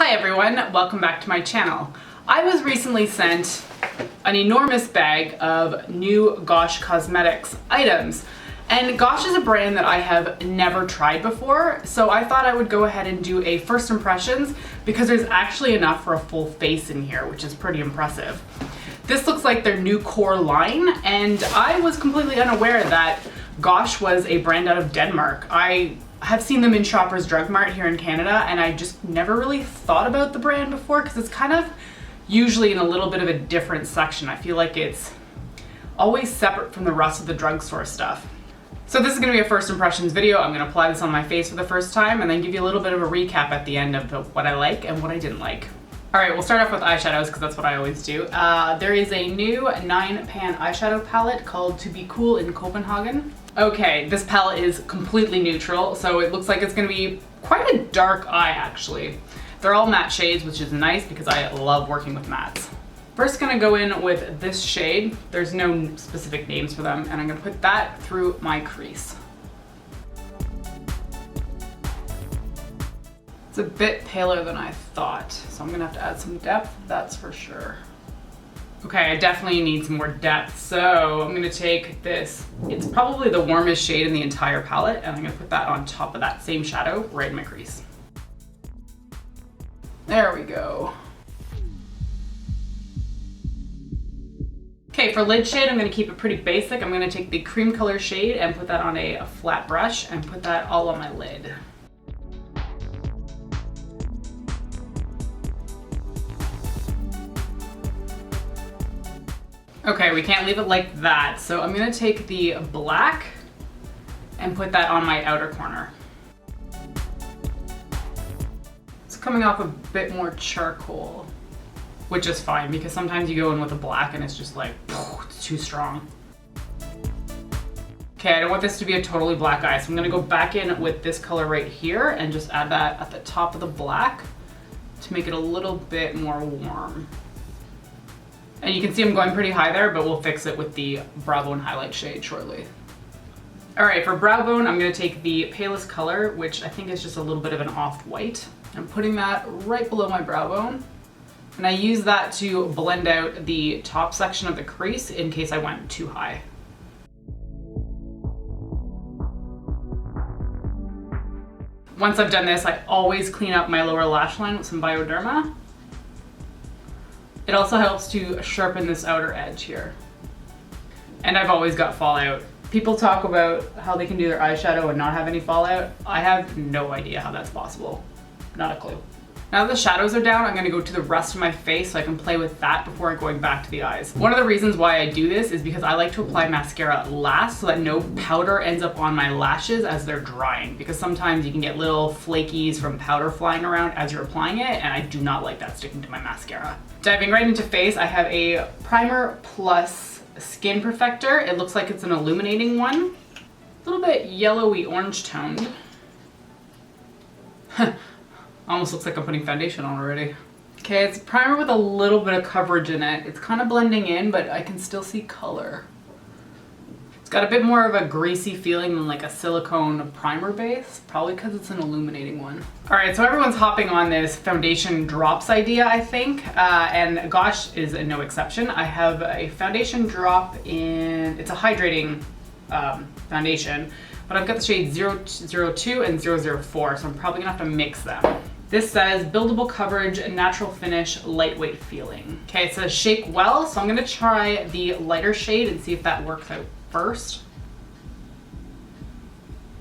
Hi everyone, welcome back to my channel. I was recently sent an enormous bag of new Gosh Cosmetics items. And Gosh is a brand that I have never tried before, so I thought I would go ahead and do a first impressions because there's actually enough for a full face in here, which is pretty impressive. This looks like their new core line, and I was completely unaware that Gosh was a brand out of Denmark. I have seen them in Shoppers Drug Mart here in Canada, and I just never really thought about the brand before because it's kind of usually in a little bit of a different section. I feel like it's always separate from the rest of the drugstore stuff. So this is going to be a first impressions video. I'm going to apply this on my face for the first time and then give you a little bit of a recap at the end of what I like and what I didn't like. Alright, we'll start off with eyeshadows because that's what I always do. There is a new 9-pan eyeshadow palette called To Be Cool in Copenhagen. Okay, this palette is completely neutral, so it looks like it's going to be quite a dark eye actually. They're all matte shades, which is nice because I love working with mattes. First gonna go in with this shade. There's no specific names for them, and I'm gonna put that through my crease. It's a bit paler than I thought, so I'm gonna have to add some depth, that's for sure. Okay, I definitely need some more depth, so I'm gonna take this. It's probably the warmest shade in the entire palette, and I'm gonna put that on top of that same shadow right in my crease. There we go. Okay, for lid shade, I'm going to keep it pretty basic. I'm going to take the cream color shade and put that on a flat brush and put that all on my lid. Okay, we can't leave it like that, so I'm going to take the black and put that on my outer corner. It's coming off a bit more charcoal, which is fine because sometimes you go in with a black and it's just like, it's too strong. Okay, I don't want this to be a totally black eye, so I'm gonna go back in with this color right here and just add that at the top of the black to make it a little bit more warm. And you can see I'm going pretty high there, but we'll fix it with the brow bone highlight shade shortly. All right, for brow bone, I'm gonna take the palest color, which I think is just a little bit of an off-white. I'm putting that right below my brow bone. And I use that to blend out the top section of the crease in case I went too high. Once I've done this, I always clean up my lower lash line with some Bioderma. It also helps to sharpen this outer edge here. And I've always got fallout. People talk about how they can do their eyeshadow and not have any fallout. I have no idea how that's possible. Not a clue. Now that the shadows are down, I'm gonna go to the rest of my face so I can play with that before going back to the eyes. One of the reasons why I do this is because I like to apply mascara last so that no powder ends up on my lashes as they're drying, because sometimes you can get little flakies from powder flying around as you're applying it, and I do not like that sticking to my mascara. Diving right into face, I have a Primer Plus Skin Perfector. It looks like it's an illuminating one. A little bit yellowy orange toned. Almost looks like I'm putting foundation on already. Okay, it's a primer with a little bit of coverage in it. It's kind of blending in, but I can still see color. It's got a bit more of a greasy feeling than like a silicone primer base, probably because it's an illuminating one. All right, so everyone's hopping on this foundation drops idea, I think, and Gosh is no exception. I have a foundation drop in, it's a hydrating foundation, but I've got the shades 002 and 004, so I'm probably gonna have to mix them. This says buildable coverage, natural finish, lightweight feeling. Okay, it says shake well, so I'm gonna try the lighter shade and see if that works out first.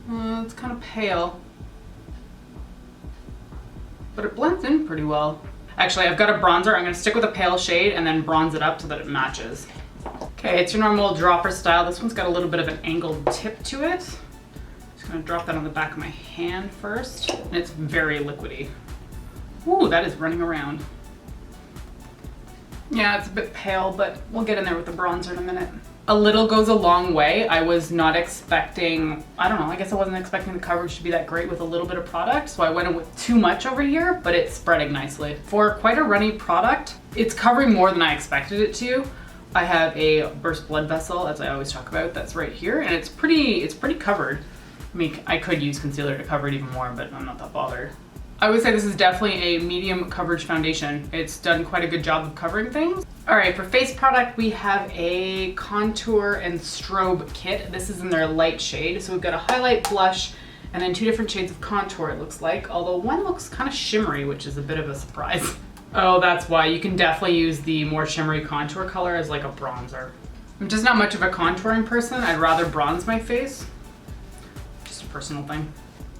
It's kind of pale, but it blends in pretty well. Actually, I've got a bronzer. I'm gonna stick with a pale shade and then bronze it up so that it matches. Okay, it's your normal dropper style. This one's got a little bit of an angled tip to it. I'm gonna drop that on the back of my hand first, and it's very liquidy. Ooh, that is running around. Yeah, it's a bit pale, but we'll get in there with the bronzer in a minute. A little goes a long way. I was not expecting, I don't know, I guess I wasn't expecting the coverage to be that great with a little bit of product, so I went in with too much over here, but it's spreading nicely. For quite a runny product, it's covering more than I expected it to. I have a burst blood vessel, as I always talk about, that's right here, and it's pretty covered. I mean, I could use concealer to cover it even more, but I'm not that bothered. I would say this is definitely a medium coverage foundation. It's done quite a good job of covering things. All right, for face product, we have a contour and strobe kit. This is in their light shade. So we've got a highlight, blush, and then 2 different shades of contour, it looks like. Although one looks kind of shimmery, which is a bit of a surprise. Oh, that's why. You can definitely use the more shimmery contour color as like a bronzer. I'm just not much of a contouring person. I'd rather bronze my face. Just a personal thing.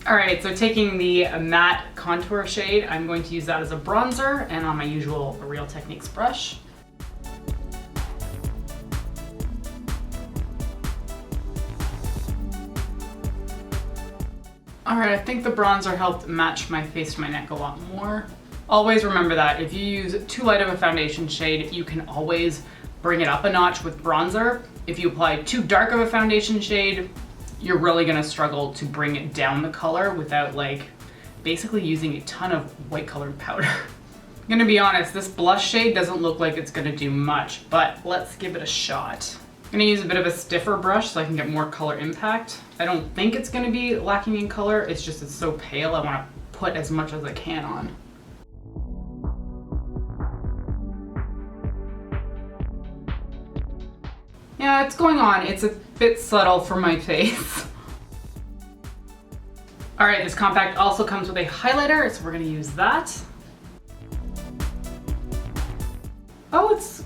All right, so taking the matte contour shade, I'm going to use that as a bronzer and on my usual Real Techniques brush. All right, I think the bronzer helped match my face to my neck a lot more. Always remember that if you use too light of a foundation shade, you can always bring it up a notch with bronzer. If you apply too dark of a foundation shade, you're really gonna struggle to bring it down the color without like basically using a ton of white colored powder. I'm gonna be honest, this blush shade doesn't look like it's gonna do much, but let's give it a shot. I'm gonna use a bit of a stiffer brush so I can get more color impact. I don't think it's gonna be lacking in color, it's just it's so pale, I wanna put as much as I can on. Yeah, it's going on. It's a bit subtle for my face. All right, this compact also comes with a highlighter, so we're gonna use that. Oh, it's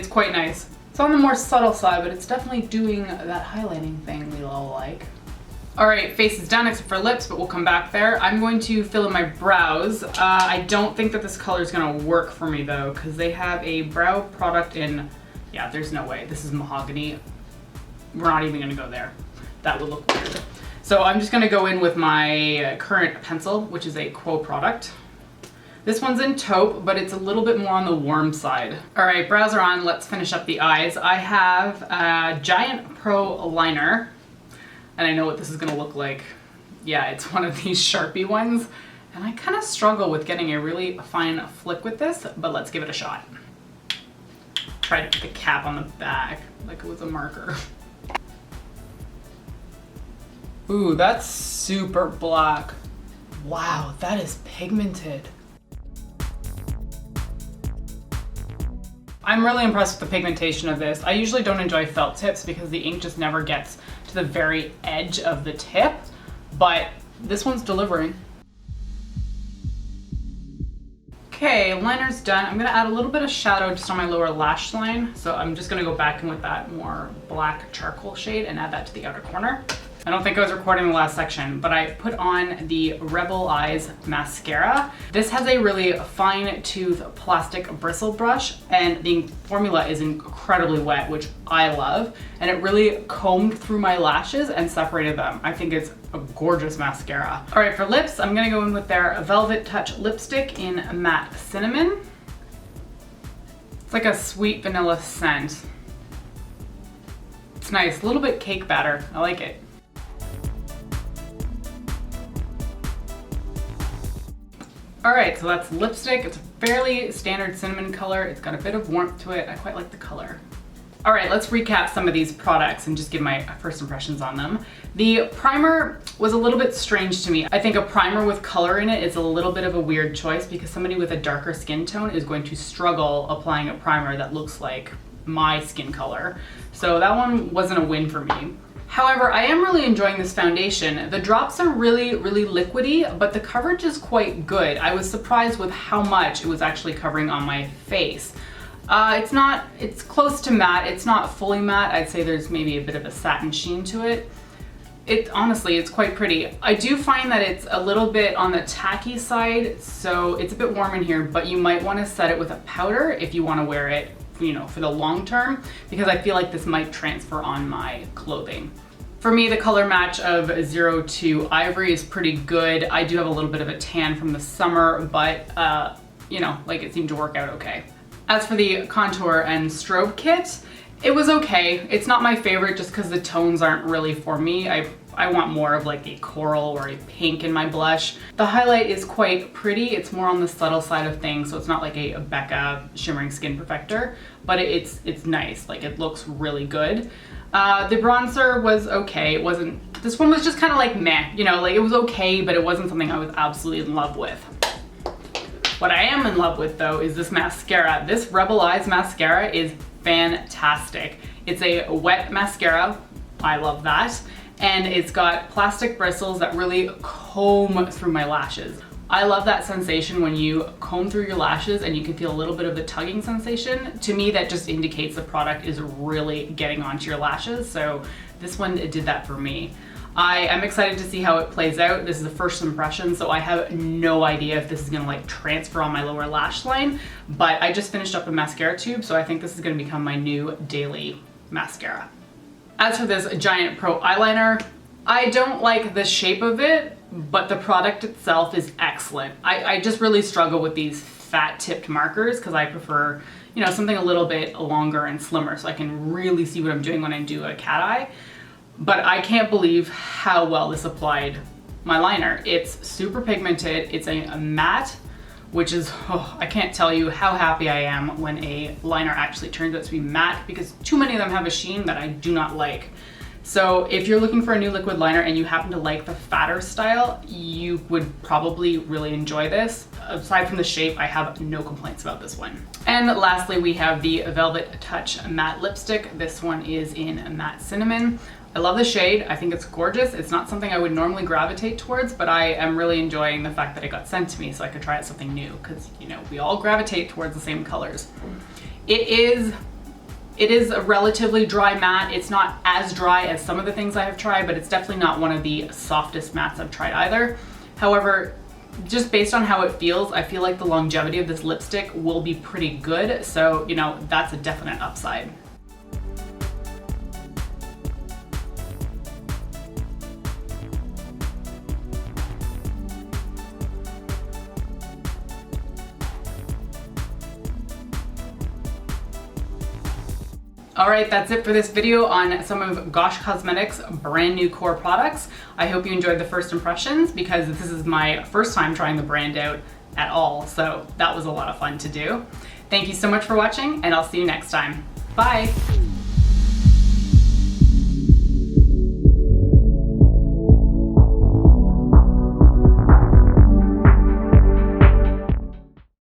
quite nice. It's on the more subtle side, but it's definitely doing that highlighting thing we all like. All right, face is done except for lips, but we'll come back there. I'm going to fill in my brows. I don't think that this color is gonna work for me though, because they have a brow product in, yeah, there's no way. This is mahogany. We're not even gonna go there. That would look weird. So I'm just gonna go in with my current pencil, which is a Quo product. This one's in taupe, but it's a little bit more on the warm side. All right, brows are on, let's finish up the eyes. I have a Giant Pro liner, and I know what this is gonna look like. Yeah, it's one of these Sharpie ones, and I kind of struggle with getting a really fine flick with this, but let's give it a shot. Tried to put the cap on the back like it was a marker. Ooh, that's super black. Wow, that is pigmented. I'm really impressed with the pigmentation of this. I usually don't enjoy felt tips because the ink just never gets to the very edge of the tip, but this one's delivering. Okay, liner's done. I'm gonna add a little bit of shadow just on my lower lash line. So I'm just gonna go back in with that more black charcoal shade and add that to the outer corner. I don't think I was recording the last section, but I put on the Rebel Eyes mascara. This has a really fine tooth plastic bristle brush, and the formula is incredibly wet, which I love. And it really combed through my lashes and separated them. I think it's a gorgeous mascara. All right, for lips, I'm gonna go in with their Velvet Touch lipstick in Matte Cinnamon. It's like a sweet vanilla scent. It's nice, a little bit cake batter. I like it. All right, so that's lipstick. It's a fairly standard cinnamon color. It's got a bit of warmth to it. I quite like the color. All right, let's recap some of these products and just give my first impressions on them. The primer was a little bit strange to me. I think a primer with color in it is a little bit of a weird choice because somebody with a darker skin tone is going to struggle applying a primer that looks like my skin color. So that one wasn't a win for me. However, I am really enjoying this foundation. The drops are really, really liquidy, but the coverage is quite good. I was surprised with how much it was actually covering on my face. It's close to matte. It's not fully matte. I'd say there's maybe a bit of a satin sheen to it. Honestly, it's quite pretty. I do find that it's a little bit on the tacky side, so it's a bit warm in here, but you might want to set it with a powder if you want to wear it, you know, for the long term, because I feel like this might transfer on my clothing. For me, the color match of 02 Ivory is pretty good. I do have a little bit of a tan from the summer, but you know, like it seemed to work out okay. As for the contour and strobe kit, it was okay. It's not my favorite just because the tones aren't really for me. I want more of like a coral or a pink in my blush. The highlight is quite pretty. It's more on the subtle side of things, so it's not like a Becca Shimmering Skin Perfector, but it's nice. Like it looks really good. The bronzer was okay. It wasn't, this one was just kind of like meh, you know, like it was okay, but it wasn't something I was absolutely in love with. What I am in love with though is this mascara. This Rebel Eyes mascara is fantastic. It's a wet mascara. I love that. And it's got plastic bristles that really comb through my lashes. I love that sensation when you comb through your lashes and you can feel a little bit of the tugging sensation. To me, that just indicates the product is really getting onto your lashes. So this one did that for me. I am excited to see how it plays out. This is a first impression, so I have no idea if this is gonna like transfer on my lower lash line, but I just finished up a mascara tube, so I think this is gonna become my new daily mascara. As for this Giant Pro eyeliner, I don't like the shape of it, but the product itself is excellent. I just really struggle with these fat tipped markers because I prefer, you know, something a little bit longer and slimmer so I can really see what I'm doing when I do a cat eye. But I can't believe how well this applied my liner. It's super pigmented. It's a matte, which is, oh, I can't tell you how happy I am when a liner actually turns out to be matte, because too many of them have a sheen that I do not like. So if you're looking for a new liquid liner and you happen to like the fatter style, you would probably really enjoy this. Aside from the shape, I have no complaints about this one. And lastly, we have the Velvet Touch Matte Lipstick. This one is in Matte Cinnamon. I love the shade. I think it's gorgeous. It's not something I would normally gravitate towards, but I am really enjoying the fact that it got sent to me so I could try out something new, because, you know, we all gravitate towards the same colors. It is a relatively dry matte. It's not as dry as some of the things I have tried, but it's definitely not one of the softest mattes I've tried either. However, just based on how it feels, I feel like the longevity of this lipstick will be pretty good. So, you know, that's a definite upside. All right, that's it for this video on some of Gosh Cosmetics' brand new core products. I hope you enjoyed the first impressions, because this is my first time trying the brand out at all, so that was a lot of fun to do. Thank you so much for watching, and I'll see you next time. Bye.